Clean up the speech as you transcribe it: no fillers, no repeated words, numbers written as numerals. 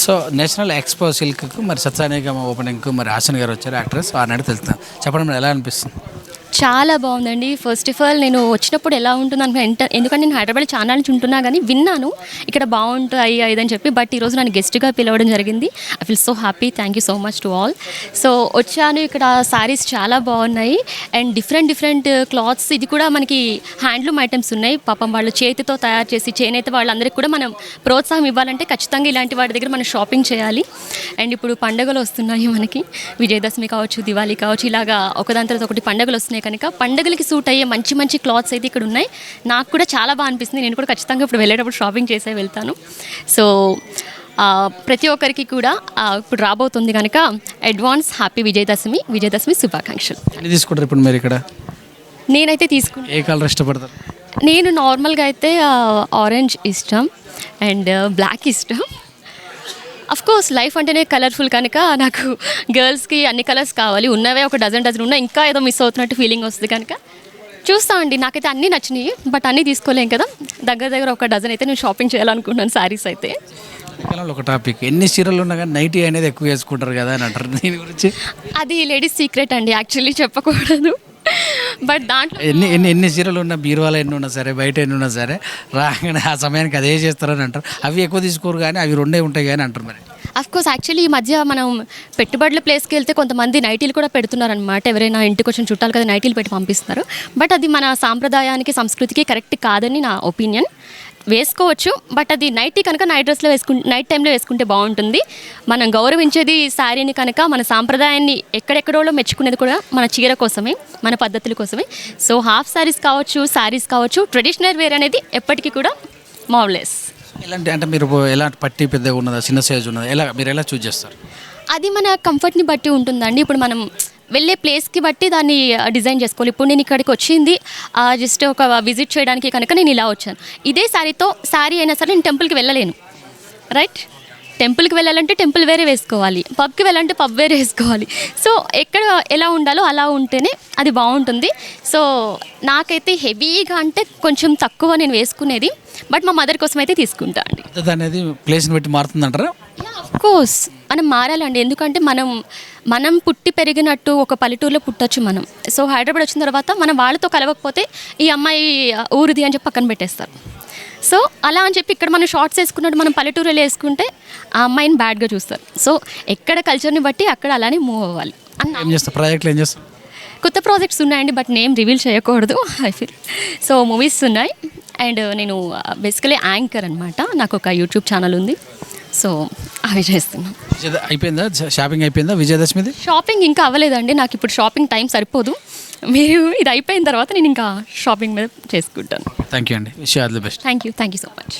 So national expo సిల్క్కు మరి సత్సానిగమ ఓపెనింగ్కు మరి హాసన్ గారు వచ్చారు, యాక్ట్రెస్. వారిని తెలుస్తాం, చెప్పండి మరి ఎలా అనిపిస్తుంది? చాలా బాగుందండి. ఫస్ట్ ఆఫ్ ఆల్ నేను వచ్చినప్పుడు ఎలా ఉంటుంది అనుకున్నా, ఎందుకంటే నేను హైదరాబాద్ చాలా నుంచి ఉంటున్నా కానీ విన్నాను ఇక్కడ బాగుంటాయి అని చెప్పి. బట్ ఈరోజు నన్ను గెస్ట్గా పిలవడం జరిగింది. I feel so happy. Thank you so much to all. So వచ్చాను, ఇక్కడ శారీస్ చాలా బాగున్నాయి అండ్ డిఫరెంట్ క్లాత్స్. ఇది కూడా మనకి హ్యాండ్లూమ్ ఐటమ్స్ ఉన్నాయి. పాపం వాళ్ళు చేతితో తయారు చేసి చేనేత వాళ్ళందరికీ కూడా మనం ప్రోత్సాహం ఇవ్వాలంటే ఖచ్చితంగా ఇలాంటి వాటి దగ్గర మనం షాపింగ్ చేయాలి. అండ్ ఇప్పుడు పండుగలు వస్తున్నాయి మనకి, విజయదశమి కావచ్చు, దివాళీ కావచ్చు, ఇలాగా ఒకదాని తర్వాత ఒకటి పండుగలు వస్తున్నాయి కనుక పండుగలకి సూట్ అయ్యే మంచి క్లాత్స్ అయితే ఇక్కడ ఉన్నాయి. నాకు కూడా చాలా బాగా అనిపిస్తుంది. నేను కూడా ఖచ్చితంగా ఇప్పుడు వెళ్ళేటప్పుడు షాపింగ్ చేసే వెళ్తాను. సో ప్రతి ఒక్కరికి కూడా ఇప్పుడు రాబోతుంది కనుక అడ్వాన్స్ హ్యాపీ విజయదశమి శుభాకాంక్షలు. ఎన్ని తీసుకుంటారు ఇప్పుడు మీరు ఇక్కడ? నేనైతే తీసుకుంటాను. ఏ కలర్ ఇష్టపడతారు? నేను నార్మల్గా అయితే ఆరెంజ్ ఇష్టం అండ్ బ్లాక్ ఇష్టం. అఫ్ కోర్స్ లైఫ్ అంటేనే కలర్ఫుల్ కనుక నాకు గర్ల్స్కి అన్ని కలర్స్ కావాలి. ఉన్నవే ఒక డజన్ ఉన్నా ఇంకా ఏదో మిస్ అవుతున్నట్టు ఫీలింగ్ వస్తుంది కనుక చూస్తామండి. నాకైతే అన్నీ నచ్చినాయి బట్ అన్నీ తీసుకోలేం కదా. దగ్గర ఒక డజన్ అయితే నేను షాపింగ్ చేయాలనుకుంటున్నాను శారీస్ అయితే. ఒక టాపిక్, ఎన్ని చీరలు ఉన్నా కానీ నైటీ అనేది ఎక్కువ వేసుకుంటారు కదా అని అంటారు. దీని గురించి అది లేడీస్ సీక్రెట్ అండి, యాక్చువల్లీ చెప్పకూడదు. బట్ దాంట్లో ఎన్ని చీరలు ఉన్నా, బీరువాలో ఎన్ని ఉన్నా సరే, బయట ఎన్ని ఉన్నా సరే, రాగానే ఆ సమయానికి అదే చేస్తారని అంటారు. అవి ఎక్కువ తీసుకోరు కానీ అవి రెండే ఉంటాయి కానీ అంటారు. మరి అఫ్కోర్స్ యాక్చువల్లీ ఈ మధ్య మనం పెట్టుబడుల ప్లేస్కి వెళ్తే కొంతమంది నైటీలు కూడా పెడుతున్నారనమాట. ఎవరైనా ఇంటికి వచ్చిన చుట్టాలు కదా నైటీలు పెట్టి పంపిస్తున్నారు. బట్ అది మన సాంప్రదాయానికి సంస్కృతికి కరెక్ట్ కాదని నా ఒపీనియన్. వేసుకోవచ్చు బట్ అది నైటీ కనుక నైట్ టైంలో వేసుకుంటే బాగుంటుంది. మనం గౌరవించేది శారీని కనుక మన సాంప్రదాయాన్ని ఎక్కడెక్కడో మెచ్చుకునేది కూడా మన చీర కోసమే, మన పద్ధతుల కోసమే. సో హాఫ్ శారీస్ కావచ్చు ట్రెడిషనల్ వేర్ అనేది ఎప్పటికీ కూడా మార్వెలస్. ఎలాంటి అంటే మీరు ఎలాంటి పట్టి పెద్దగా ఉన్నదా, చిన్న సైజు ఉన్నదా, మీరు ఎలా చూస్ చేస్తారు? అది మన కంఫర్ట్ని బట్టి ఉంటుందండి. ఇప్పుడు మనం వెళ్ళే ప్లేస్కి బట్టి దాన్ని డిజైన్ చేసుకోవాలి. ఇప్పుడు నేను ఇక్కడికి వచ్చింది జస్ట్ ఒక విజిట్ చేయడానికి కనుక నేను ఇలా వచ్చాను. ఇదే శారీ అయినా సరే నేను టెంపుల్కి వెళ్ళలేను, రైట్? టెంపుల్కి వెళ్ళాలంటే టెంపుల్ వేరే వేసుకోవాలి, పబ్కి వెళ్ళాలంటే పబ్ వేరే వేసుకోవాలి. సో ఎక్కడ ఎలా ఉండాలో అలా ఉంటేనే అది బాగుంటుంది. సో నాకైతే హెవీగా అంటే కొంచెం తక్కువ నేను వేసుకునేది, బట్ మా మదర్ కోసం అయితే తీసుకుంటా అండి. అనేది ప్లేస్ని బట్టి మారుతుందంటారా? కోర్స్ మనం మారాలండి. ఎందుకంటే మనం పుట్టి పెరిగినట్టు ఒక పల్లెటూరులో పుట్టచ్చు మనం. సో హైదరాబాద్ వచ్చిన తర్వాత మనం వాళ్ళతో కలవకపోతే ఈ అమ్మాయి ఊరిది అని చెప్పి పక్కన పెట్టేస్తారు. సో అలా అని చెప్పి ఇక్కడ మనం షార్ట్స్ వేసుకున్నట్టు మనం పల్లెటూరులో వేసుకుంటే ఆ అమ్మాయిని బ్యాడ్గా చూస్తారు. సో ఎక్కడ కల్చర్ని బట్టి అక్కడ అలానే మూవ్ అవ్వాలి. కొత్త ప్రాజెక్ట్స్ ఉన్నాయండి బట్ నేమ్ రివీల్ చేయకూడదు ఐ ఫీల్. సో మూవీస్ ఉన్నాయి అండ్ నేను బేసికలీ యాంకర్ అనమాట. నాకు ఒక యూట్యూబ్ ఛానల్ ఉంది. సో అవి చేస్తున్నాం. అయిపోయిందా షాపింగ్? అయిపోయిందా విజయదశమిది? షాపింగ్ ఇంకా అవ్వలేదండి. నాకు ఇప్పుడు షాపింగ్ టైం సరిపోదు. మీరు ఇది అయిపోయిన తర్వాత నేను ఇంకా షాపింగ్ మీద చేసుకుంటాను. థ్యాంక్ యూ అండి. Wish you all the best. Thank you so much.